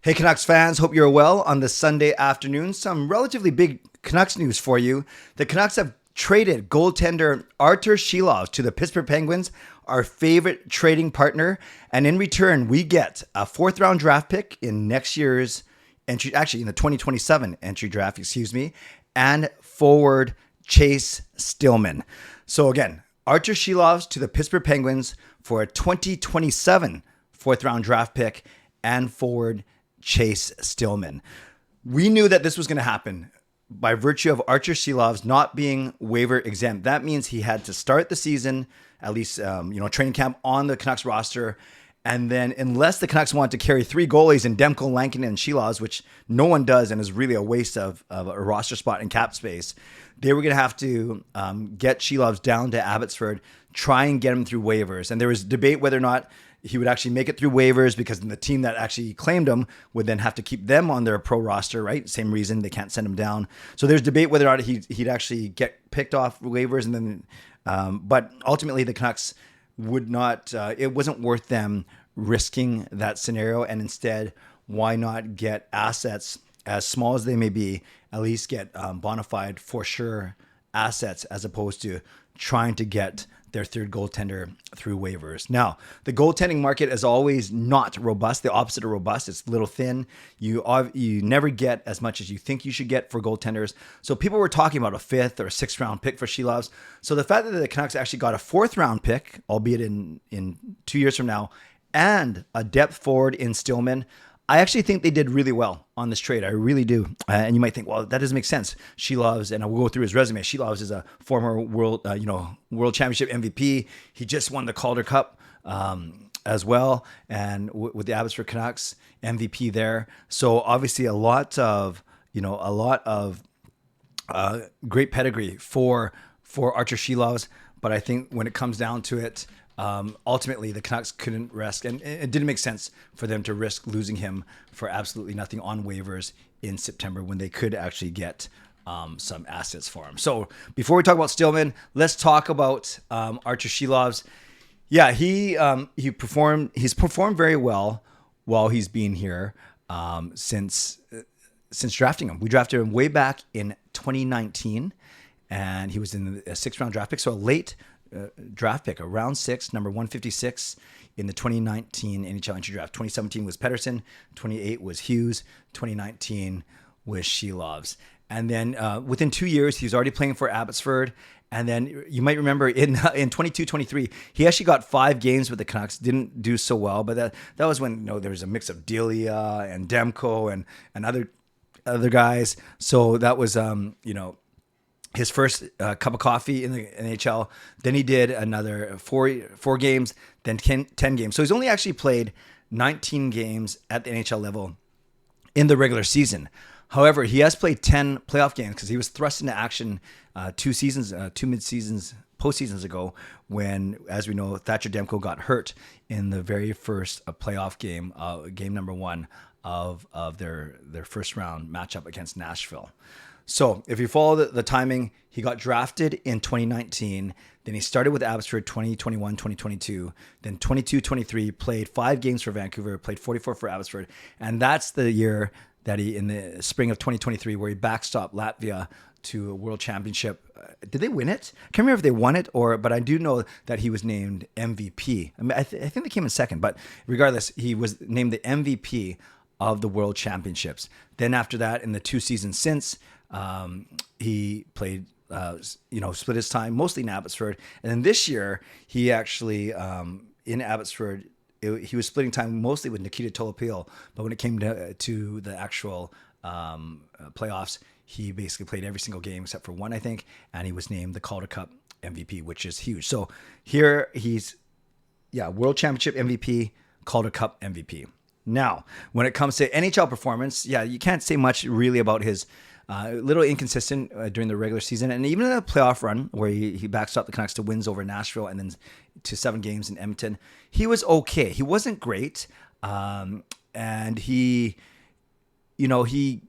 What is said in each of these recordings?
Hey Canucks fans, hope you're well on this Sunday afternoon. Some relatively big Canucks news for you. The Canucks have traded goaltender Arturs Silovs to the Pittsburgh Penguins, our favorite trading partner. And in return, we get a 4th round draft pick in next year's entry, actually in the 2027 entry draft, and forward Chase Stillman. So again, Arturs Silovs to the Pittsburgh Penguins for a 2027 4th round draft pick and forward Chase Stillman. We knew that this was going to happen by virtue of Arturs Silovs not being waiver exempt. That means he had to start the season, at least, training camp on the Canucks roster. And then unless the Canucks want to carry 3 goalies in Demko, Lankinen, and Šilovs, which no one does and is really a waste of a roster spot and cap space, they were going to have to get Šilovs down to Abbotsford, try and get him through waivers. And there was debate whether or not he would actually make it through waivers, because the team that actually claimed him would then have to keep them on their pro roster, right? Same reason they can't send him down. So there's debate whether or not he'd actually get picked off waivers. And then, but ultimately the Canucks would not, it wasn't worth them risking that scenario. And instead, why not get assets as small as they may be, at least get bona fide for sure assets, as opposed to trying to get their 3rd goaltender through waivers. Now, the goaltending market is always not robust. The opposite of robust. It's a little thin. You never get as much as you think you should get for goaltenders. So people were talking about a 5th or a 6th round pick for Šilovs. So the fact that the Canucks actually got a 4th round pick, albeit in 2 years from now, and a depth forward in Stillman, I actually think they did really well on this trade. I really do. And you might think, well, that doesn't make sense. Šilovs, and I will go through his resume. Šilovs is a former world championship MVP. He just won the Calder Cup as well, and with the Abbotsford Canucks, MVP there. So obviously a lot of great pedigree for Arturs Šilovs. But I think when it comes down to it, ultimately, the Canucks couldn't risk, and it didn't make sense for them to risk losing him for absolutely nothing on waivers in September, when they could actually get some assets for him. So before we talk about Stillman, let's talk about Arturs Šilovs. Yeah, he's performed very well while he's been here since drafting him. We drafted him way back in 2019, and he was in a 6th round draft pick, so a late draft pick, a round 6, number 156 in the 2019 NHL Entry Draft. 2017 was Pettersson, 28 was Hughes, 2019 was Šilovs. And then within 2 years, he was already playing for Abbotsford. And then you might remember in 22-23, he actually got 5 games with the Canucks, didn't do so well. But that was when there was a mix of Delia and Demko and other guys. So that was his first cup of coffee in the NHL. Then he did another four games, then 10 games. So he's only actually played 19 games at the NHL level in the regular season. However, he has played 10 playoff games because he was thrust into action 2 postseasons ago, when, as we know, Thatcher Demko got hurt in the very first playoff game, game number 1 of their first round matchup against Nashville. So if you follow the timing, he got drafted in 2019. Then he started with Abbotsford 2021, 2022. Then 22-23, played 5 games for Vancouver, played 44 for Abbotsford. And that's the year that he, in the spring of 2023, where he backstopped Latvia to a world championship. Did they win it? I can't remember if they won it, but I do know that he was named MVP. I mean, I think they came in second, but regardless, he was named the MVP of the world championships. Then after that, in the 2 seasons since, he played, split his time mostly in Abbotsford. And then this year, he actually, in Abbotsford, he was splitting time mostly with Nikita Tolopil. But when it came to the actual playoffs, he basically played every single game except for one, I think. And he was named the Calder Cup MVP, which is huge. So here he's, world championship MVP, Calder Cup MVP. Now, when it comes to NHL performance, you can't say much really about his little inconsistent during the regular season, and even in a playoff run where he backstopped the Canucks to wins over Nashville and then to 7 games in Edmonton. He was okay. He wasn't great, and he held the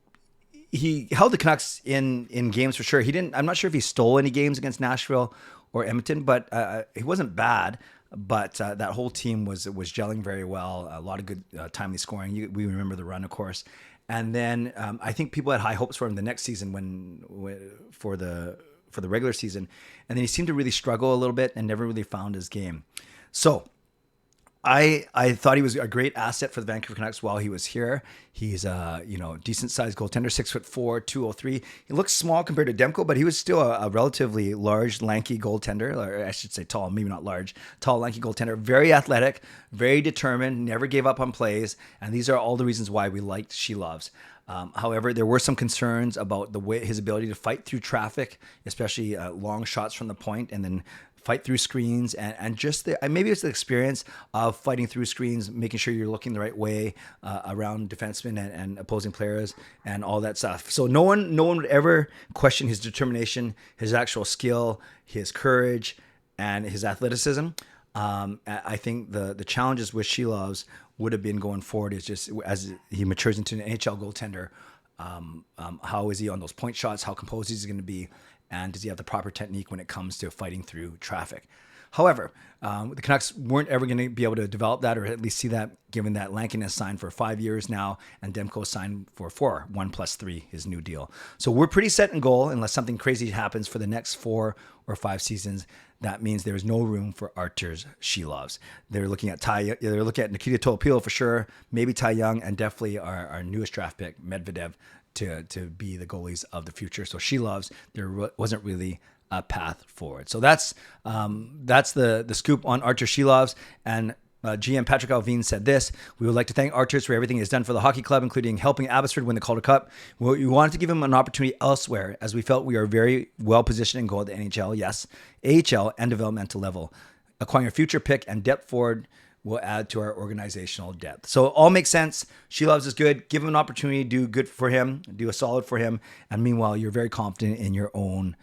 Canucks in games for sure. I'm not sure if he stole any games against Nashville or Edmonton, but he wasn't bad. but that whole team was gelling very well. A lot of good timely scoring. We remember the run, of course. And then I think people had high hopes for him the next season for the regular season, and then he seemed to really struggle a little bit and never really found his game. So I thought he was a great asset for the Vancouver Canucks while he was here. He's a decent sized goaltender, 6'4", 203. He looks small compared to Demko, but he was still a relatively large, lanky goaltender, or I should say tall, maybe not large, tall, lanky goaltender. Very athletic, very determined, never gave up on plays, and these are all the reasons why we liked Šilovs. However, there were some concerns about his ability to fight through traffic, especially long shots from the point, and then fight through screens, and just maybe it's the experience of fighting through screens, making sure you're looking the right way around defensemen and opposing players and all that stuff. So no one would ever question his determination, his actual skill, his courage, and his athleticism. I think the challenges with Šilovs would have been going forward is just as he matures into an NHL goaltender, how is he on those point shots, how composed is he going to be, and does he have the proper technique when it comes to fighting through traffic? However, the Canucks weren't ever going to be able to develop that, or at least see that, given that Lankiness signed for 5 years now, and Demko signed for 4, 1 + 3, his new deal. So we're pretty set in goal unless something crazy happens for the next 4 or 5 seasons. That means there's no room for Arturs Šilovs. They're looking at Nikita Tolopilo for sure, maybe Ty Young, and definitely our newest draft pick, Medvedev, to be the goalies of the future. So Šilovs, there wasn't really a path forward. So that's the scoop on Arturs Šilovs. And GM Patrik Allvin said this: "We would like to thank Arturs for everything he has done for the hockey club, including helping Abbotsford win the Calder Cup. We wanted to give him an opportunity elsewhere, as we felt we are very well positioned in goal at the NHL, yes, AHL, and developmental level. Acquiring a future pick and depth forward will add to our organizational depth." So all makes sense. Šilovs is good. Give him an opportunity, do good for him, do a solid for him. And meanwhile, you're very confident in your own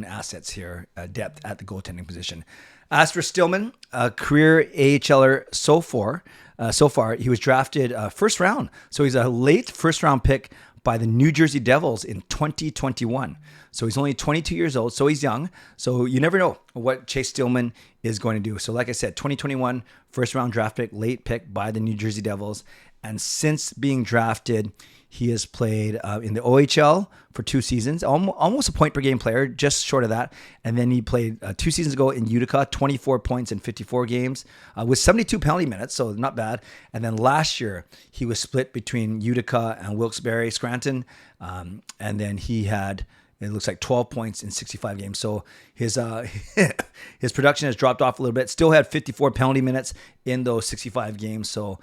assets here, depth at the goaltending position. Arturs Stillman, a career AHLer so far, he was drafted first round. So he's a late first round pick by the New Jersey Devils in 2021. So he's only 22 years old, so he's young. So you never know what Chase Stillman is going to do. So like I said, 2021 first round draft pick, late pick by the New Jersey Devils. And since being drafted, he has played in the OHL for 2 seasons, almost a point per game player, just short of that. And then he played 2 seasons ago in Utica, 24 points in 54 games with 72 penalty minutes, so not bad. And then last year, he was split between Utica and Wilkes-Barre, Scranton. And then he had, it looks like, 12 points in 65 games. So his his production has dropped off a little bit. Still had 54 penalty minutes in those 65 games. So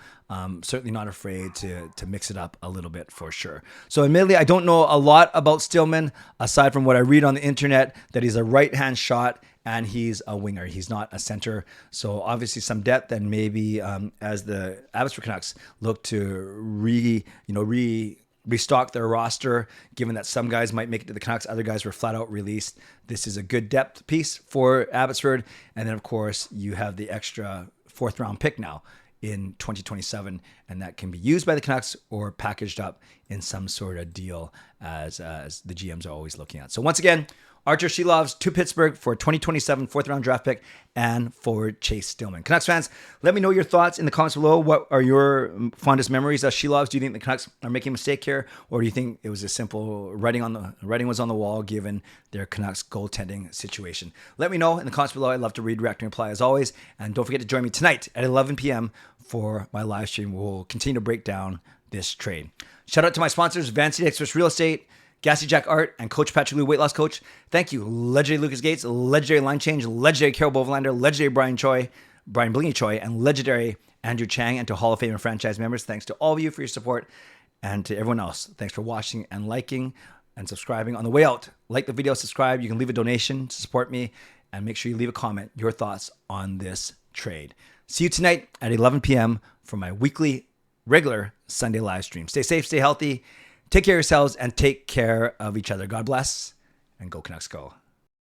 certainly not afraid to mix it up a little bit for sure. So admittedly, I don't know a lot about Stillman, aside from what I read on the internet, that he's a right-hand shot and he's a winger. He's not a center. So obviously some depth, and maybe as the Abbotsford Canucks look to restock their roster, given that some guys might make it to the Canucks, other guys were flat out released. This is a good depth piece for Abbotsford. And then, of course, you have the extra 4th round pick now in 2027, and that can be used by the Canucks or packaged up in some sort of deal as the GMs are always looking at. So once again, Arturs Šilovs to Pittsburgh for 2027 4th round draft pick, and forward Chase Stillman. Canucks fans, let me know your thoughts in the comments below. What are your fondest memories of Šilovs? Do you think the Canucks are making a mistake here, or do you think it was a simple writing was on the wall given their Canucks goaltending situation? Let me know in the comments below. I'd love to read, react, and reply as always. And don't forget to join me tonight at 11 p.m. for my live stream. We'll continue to break down this trade. Shout out to my sponsors, Vancity Express Real Estate, Gassy Jack Art, and Coach Patrik Weight Loss Coach. Thank you, legendary Lucas Gates, legendary Line Change, legendary Carol Bovelander, legendary Brian Blingy Choi, and legendary Andrew Chang, and to Hall of Fame and franchise members. Thanks to all of you for your support, and to everyone else, thanks for watching and liking and subscribing. On the way out, like the video, subscribe. You can leave a donation to support me, and make sure you leave a comment, your thoughts on this trade. See you tonight at 11 p.m. for my weekly, regular Sunday live stream. Stay safe, stay healthy. Take care of yourselves and take care of each other. God bless, and go Canucks go.